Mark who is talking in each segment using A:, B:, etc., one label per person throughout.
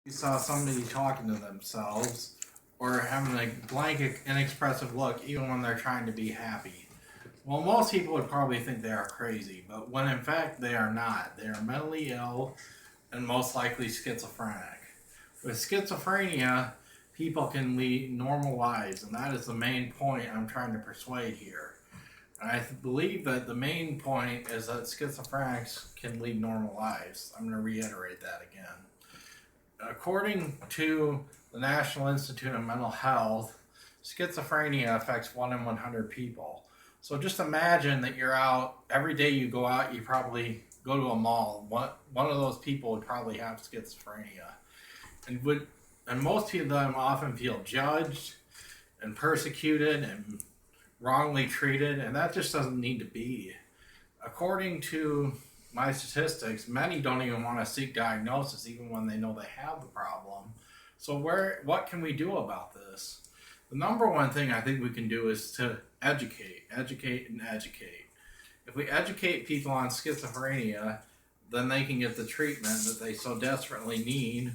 A: You saw somebody talking to themselves or having a blank, inexpressive look even when they're trying to be happy. Well, most people would probably think they are crazy, but when in fact they are not. They are mentally ill and most likely schizophrenic. With schizophrenia, people can lead normal lives, and that is the main point I'm trying to persuade here. And I believe that the main point is that schizophrenics can lead normal lives. I'm going to reiterate that again. According to the National Institute of Mental Health, schizophrenia affects 1 in 100 people. So just imagine that you're out, every day you go out, you probably go to a mall. One of those people would probably have schizophrenia. And most of them often feel judged and persecuted and wrongly treated, and that just doesn't need to be. According to my statistics, many don't even want to seek diagnosis even when they know they have the problem. So what can we do about this? The number one thing I think we can do is to educate. If we educate people on schizophrenia, then they can get the treatment that they so desperately need,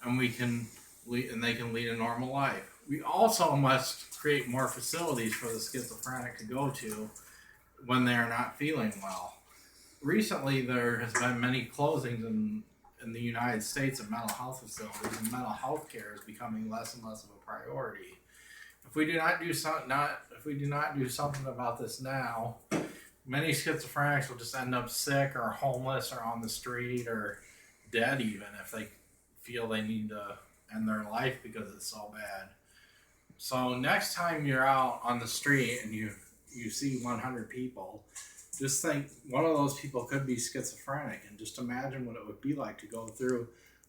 A: and they can lead a normal life. We also must create more facilities for the schizophrenic to go to when they are not feeling well. Recently, there has been many closings in the United States of mental health facilities, and mental health care is becoming less and less of a priority. If we do not do something about this now, many schizophrenics will just end up sick or homeless or on the street or dead even if they feel they need to end their life because it's so bad. So next time you're out on the street and you see 100 people, just think one of those people could be schizophrenic, and just imagine what it would be like to go through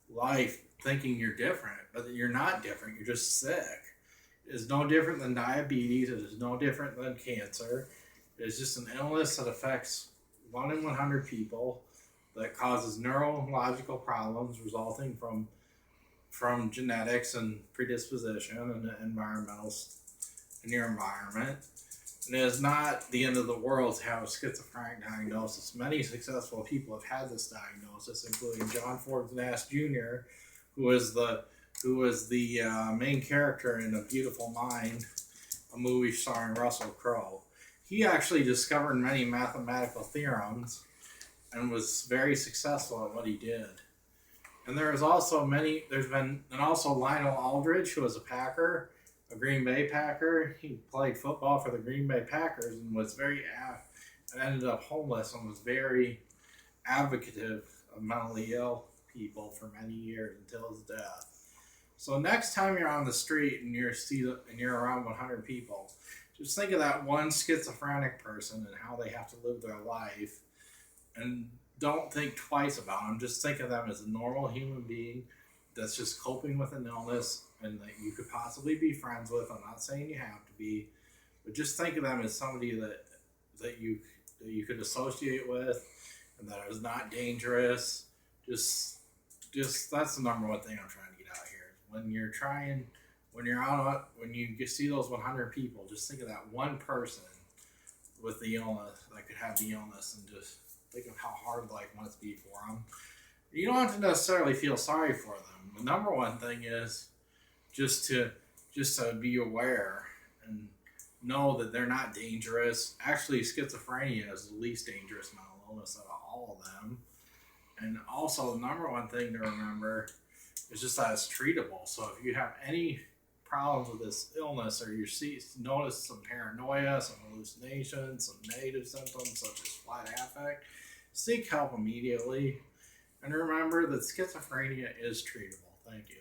A: life thinking you're different, but you're not different, you're just sick. It is no different than diabetes, it is no different than cancer. It is just an illness that affects 1 in 100 people that causes neurological problems resulting from genetics and predisposition and environmentals in your environment. And it is not the end of the world to have a schizophrenic diagnosis. Many successful people have had this diagnosis, including John Forbes Nash Jr., who was the main character in A Beautiful Mind, a movie starring Russell Crowe. He actually discovered many mathematical theorems and was very successful at what he did. And there's been Lionel Aldridge, who was a Packer, a Green Bay Packer. He played football for the Green Bay Packers and was and ended up homeless and was very advocative of mentally ill people for many years until his death. So next time you're on the street and you're around 100 people, just think of that one schizophrenic person and how they have to live their life, and don't think twice about them. Just think of them as a normal human being that's just coping with an illness and that you could possibly be friends with. I'm not saying you have to be, but just think of them as somebody that you could associate with and that is not dangerous. Just that's the number one thing I'm trying to get out here. When you see those 100 people, just think of that one person with the illness that could have the illness, and just think of how hard life must be for them. You don't have to necessarily feel sorry for them. The number one thing is just to be aware and know that they're not dangerous. Actually, schizophrenia is the least dangerous mental illness out of all of them. And also, the number one thing to remember is just that it's treatable. So if you have any problems with this illness, or you notice some paranoia, some hallucinations, some negative symptoms such as flight affect, seek help immediately. And remember that schizophrenia is treatable. Thank you.